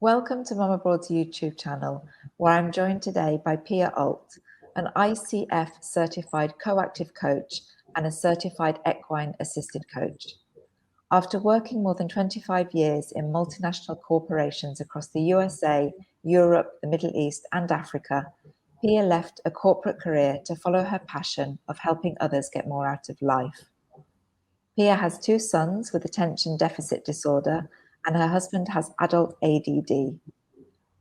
Welcome to Mum Abroad's YouTube channel, where I'm joined today by Pia Ault, an ICF certified coactive coach and a certified equine assisted coach. After working more than 25 years in multinational corporations across the USA, Europe, the Middle East, and Africa, Pia left a corporate career to follow her passion of helping others get more out of life. Pia has 2 sons with attention deficit disorder, and her husband has adult ADD.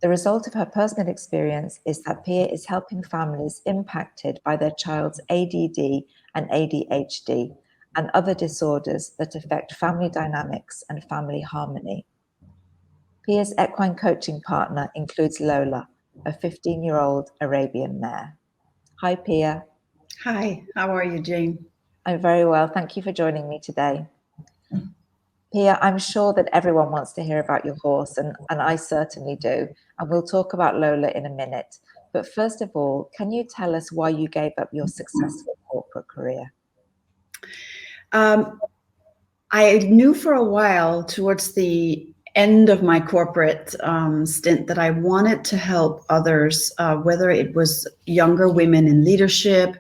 The result of her personal experience is that Pia is helping families impacted by their child's ADD and ADHD and other disorders that affect family dynamics and family harmony. Pia's equine coaching partner includes Lola, a 15-year-old Arabian mare. Hi, Pia. Hi, how are you, Jane? I'm very well. Thank you for joining me today. Pia, I'm sure that everyone wants to hear about your horse, and I certainly do. And we'll talk about Lola in a minute. But first of all, can you tell us why you gave up your successful corporate career? I knew for a while towards the end of my corporate stint that I wanted to help others, whether it was younger women in leadership,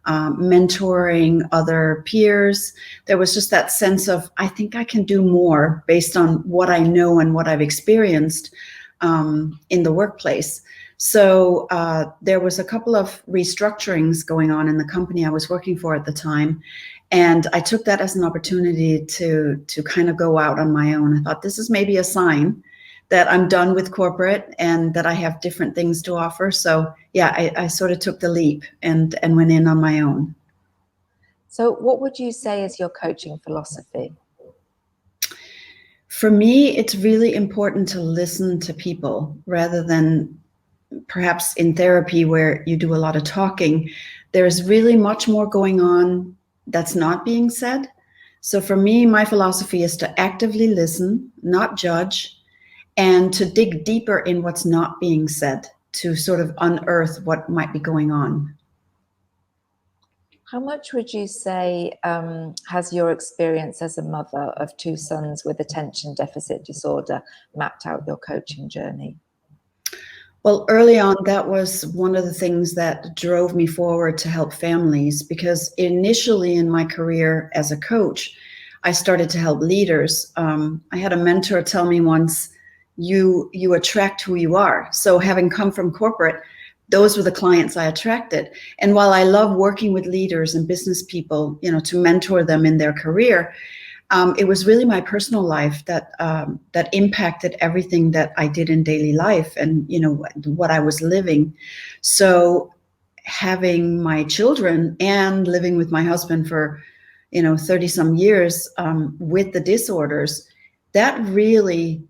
mentoring other peers. There was just that sense of, I think I can do more based on what I know and what I've experienced in the workplace. So there was a couple of restructurings going on in the company I was working for at the time. And I took that as an opportunity to kind of go out on my own. I thought this is maybe a sign that I'm done with corporate and that I have different things to offer. So yeah, I sort of took the leap and went in on my own. So what would you say is your coaching philosophy? For me, it's really important to listen to people rather than perhaps in therapy where you do a lot of talking. There's really much more going on that's not being said. So for me, my philosophy is to actively listen, not judge, and to dig deeper in what's not being said, to sort of unearth what might be going on. How much would you say has your experience as a mother of 2 sons with attention deficit disorder mapped out your coaching journey? Well, early on, that was one of the things that drove me forward to help families, because initially in my career as a coach, I started to help leaders. I had a mentor tell me once, you attract who you are. So having come from corporate, those were the clients I attracted. And while I love working with leaders and business people, to mentor them in their career, it was really my personal life that impacted everything that I did in daily life and, what I was living. So having my children and living with my husband for, 30 some years with the disorders, that really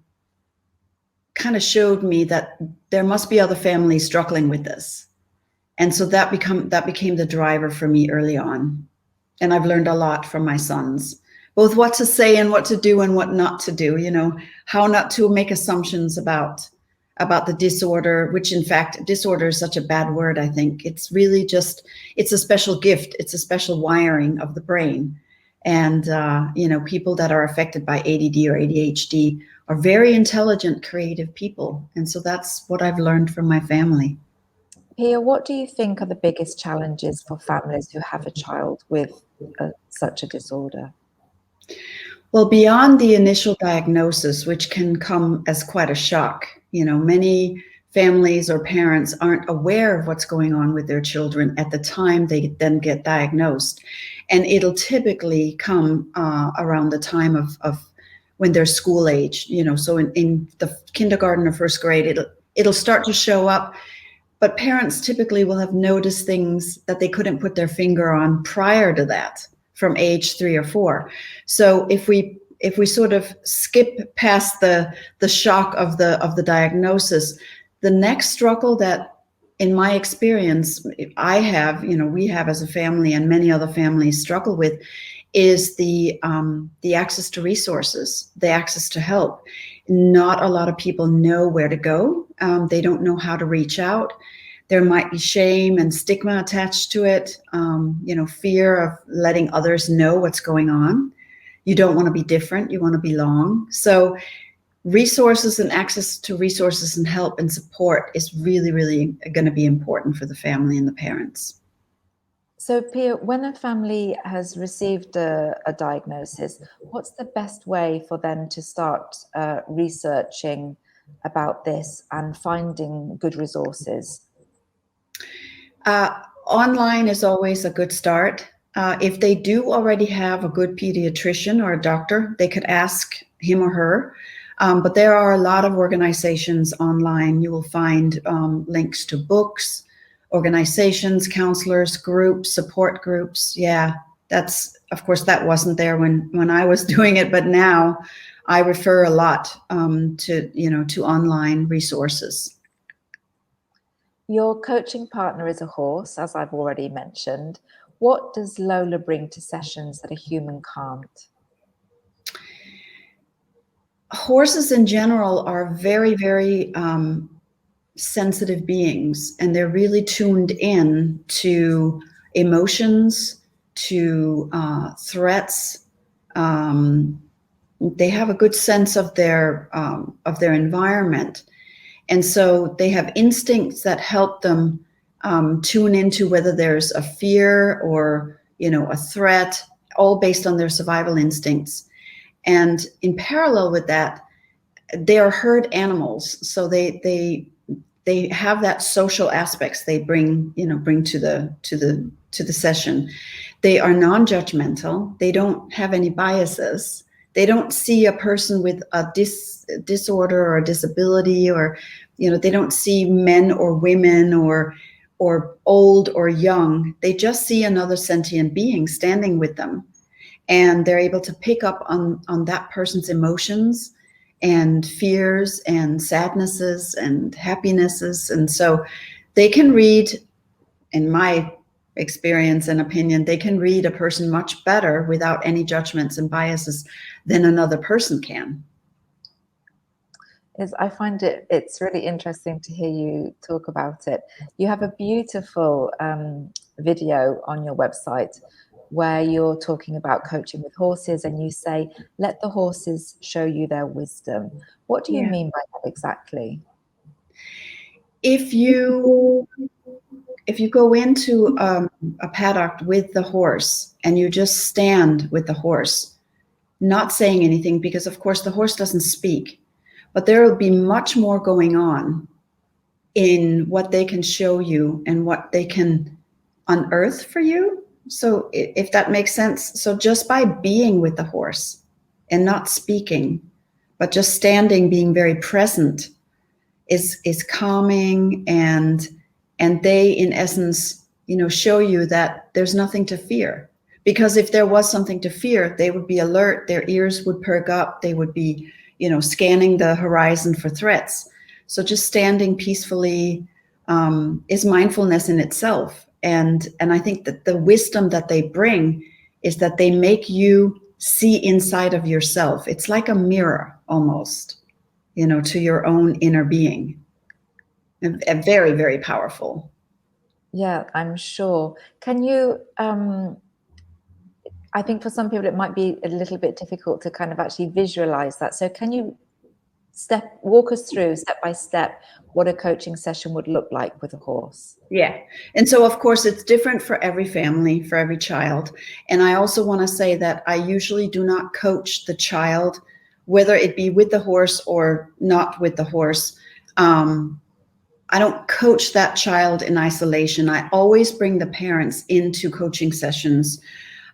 kind of showed me that there must be other families struggling with this. And so that became the driver for me early on. And I've learned a lot from my sons, both what to say and what to do and what not to do, how not to make assumptions about the disorder, which in fact, disorder is such a bad word, I think. It's really just, it's a special gift. It's a special wiring of the brain. And, people that are affected by ADD or ADHD are very intelligent, creative people. And so that's what I've learned from my family. Pia, what do you think are the biggest challenges for families who have a child with such a disorder? Well, beyond the initial diagnosis, which can come as quite a shock, many families or parents aren't aware of what's going on with their children at the time they then get diagnosed. And it'll typically come around the time of when they're school age, so in the kindergarten or first grade, it'll start to show up. But parents typically will have noticed things that they couldn't put their finger on prior to that, from age 3 or 4. So if we sort of skip past the shock of the diagnosis, the next struggle that, in my experience, we have as a family and many other families struggle with, is the access to resources, the access to help. Not a lot of people know where to go. They don't know how to reach out. There might be shame and stigma attached to it, fear of letting others know what's going on. You don't want to be different, you want to belong. So resources and access to resources and help and support is really, really going to be important for the family and the parents. So Pia, when a family has received a diagnosis, what's the best way for them to start researching about this and finding good resources? Online is always a good start. If they do already have a good pediatrician or a doctor, they could ask him or her. But there are a lot of organizations online. You will find links to books, organizations, counselors, groups, support groups. Yeah, that's, of course, that wasn't there when I was doing it, but now I refer a lot to online resources. Your coaching partner is a horse, as I've already mentioned. What does Lola bring to sessions that a human can't? Horses in general are very, very sensitive beings, and they're really tuned in to emotions, to threats. They have a good sense of their environment. And so they have instincts that help them tune into whether there's a fear or, a threat, all based on their survival instincts. And in parallel with that, they are herd animals. So they have that social aspects they bring to the session. They are non-judgmental. They don't have any biases. They don't see a person with a disorder or a disability, or, they don't see men or women or old or young. They just see another sentient being standing with them. And they're able to pick up on that person's emotions and fears and sadnesses and happinesses. And so they can read, in my experience and opinion, they can read a person much better without any judgments and biases than another person can. I find it's really interesting to hear you talk about it. You have a beautiful video on your website where you're talking about coaching with horses, and you say, let the horses show you their wisdom. What do you mean by that exactly? If you go into a paddock with the horse and you just stand with the horse, not saying anything, because of course the horse doesn't speak, but there will be much more going on in what they can show you and what they can unearth for you. So if that makes sense. So just by being with the horse and not speaking, but just standing, being very present, is calming, and they, in essence, show you that there's nothing to fear. Because if there was something to fear, they would be alert, their ears would perk up, they would be, scanning the horizon for threats. So just standing peacefully is mindfulness in itself. And I think that the wisdom that they bring is that they make you see inside of yourself. It's like a mirror almost, to your own inner being. And very, very powerful. Yeah, I'm sure. Can you, I think for some people it might be a little bit difficult to kind of actually visualize that. So can you walk us through step by step what a coaching session would look like with a horse? Yeah. And so, of course, it's different for every family, for every child. And I also want to say that I usually do not coach the child, whether it be with the horse or not with the horse. I don't coach that child in isolation. I always bring the parents into coaching sessions,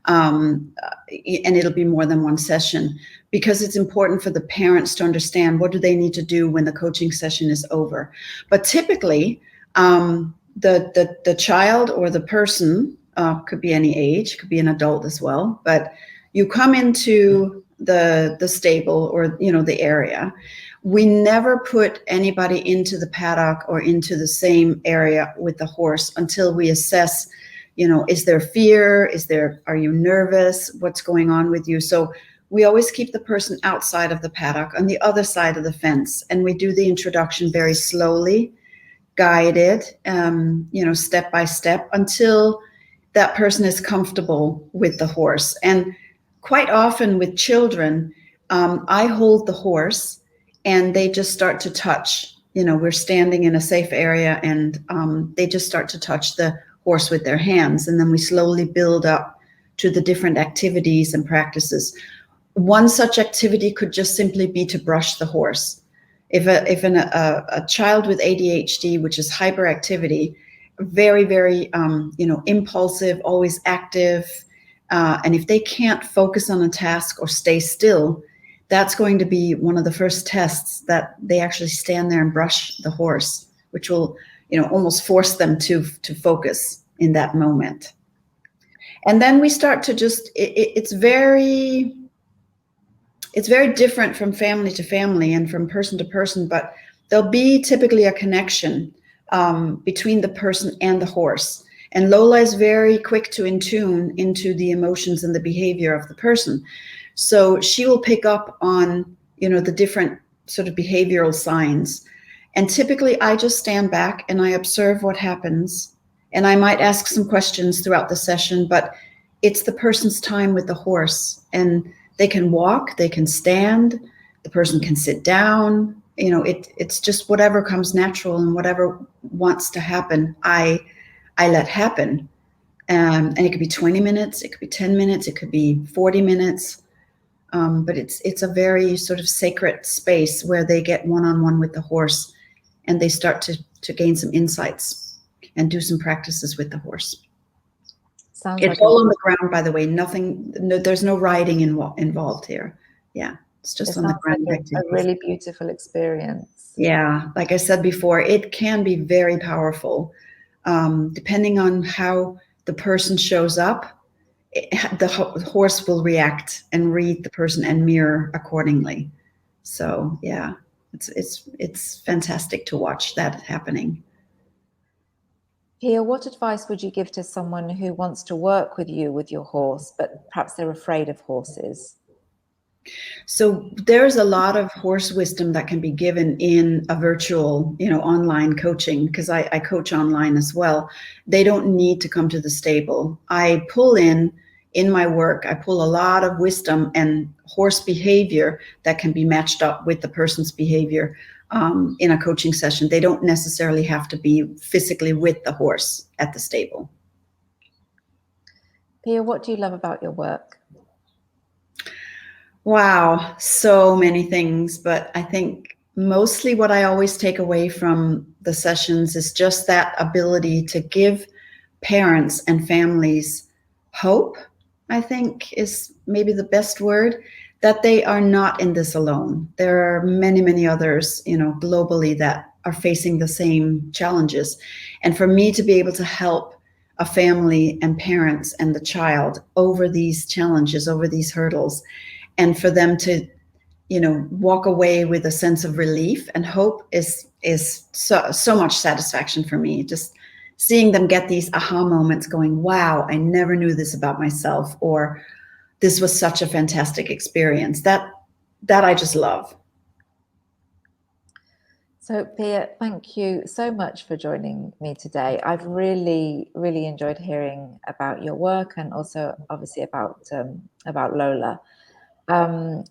and it'll be more than one session, because it's important for the parents to understand what do they need to do when the coaching session is over. But typically, the child or the person, could be any age, could be an adult as well, but you come into the stable or the area. We never put anybody into the paddock or into the same area with the horse until we assess, is there fear? Are you nervous? What's going on with you? So we always keep the person outside of the paddock on the other side of the fence. And we do the introduction very slowly, guided, step by step, until that person is comfortable with the horse. And quite often with children, I hold the horse and they just start to touch. We're standing in a safe area, and they just start to touch the horse with their hands, and then we slowly build up to the different activities and practices. One such activity could just simply be to brush the horse. If a child with ADHD, which is hyperactivity, very, very impulsive, always active, and if they can't focus on a task or stay still, that's going to be one of the first tests, that they actually stand there and brush the horse, which will almost force them to focus in that moment. And then we start to just, it's very different from family to family and from person to person, but there'll be typically a connection between the person and the horse. And Lola is very quick to tune into the emotions and the behavior of the person. So she will pick up on, the different sort of behavioral signs. And typically I just stand back and I observe what happens. And I might ask some questions throughout the session, but it's the person's time with the horse. And they can walk, they can stand, the person can sit down. It's just whatever comes natural, and whatever wants to happen, I let happen. And it could be 20 minutes, it could be 10 minutes, it could be 40 minutes. But it's a very sort of sacred space where they get one-on-one with the horse, and they start to gain some insights and do some practices with the horse. Sounds it's like all on the ground, by the way. There's no riding involved here. Yeah, it's just on the ground. Like a really beautiful experience. Yeah, like I said before, it can be very powerful. Depending on how the person shows up, the horse will react and read the person and mirror accordingly. So yeah, it's fantastic to watch that happening. Pia, what advice would you give to someone who wants to work with you with your horse, but perhaps they're afraid of horses? So there's a lot of horse wisdom that can be given in a virtual, online coaching, because I coach online as well. They don't need to come to the stable. I pull in my work, I pull a lot of wisdom and horse behavior that can be matched up with the person's behavior in a coaching session. They don't necessarily have to be physically with the horse at the stable. Pia, what do you love about your work? Wow, so many things, but I think mostly what I always take away from the sessions is just that ability to give parents and families hope, I think is maybe the best word, that they are not in this alone. There are many, many others, globally that are facing the same challenges. And for me to be able to help a family and parents and the child over these challenges, over these hurdles, and for them to, walk away with a sense of relief and hope is so much satisfaction for me. Just seeing them get these aha moments going, wow, I never knew this about myself, or this was such a fantastic experience. That I just love. So Pia, thank you so much for joining me today. I've really, really enjoyed hearing about your work, and also obviously about Lola.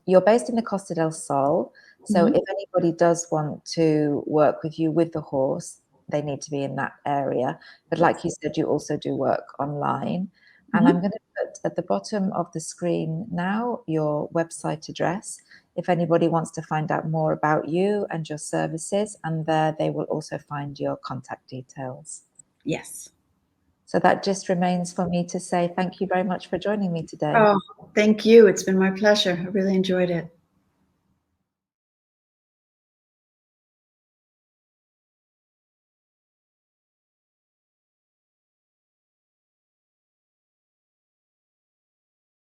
You're based in the Costa del Sol. So if anybody does want to work with you with the horse, they need to be in that area. But like you said, you also do work online. And I'm going to put at the bottom of the screen now your website address, if anybody wants to find out more about you and your services, and there they will also find your contact details. Yes. So that just remains for me to say thank you very much for joining me today. Oh, thank you. It's been my pleasure. I really enjoyed it.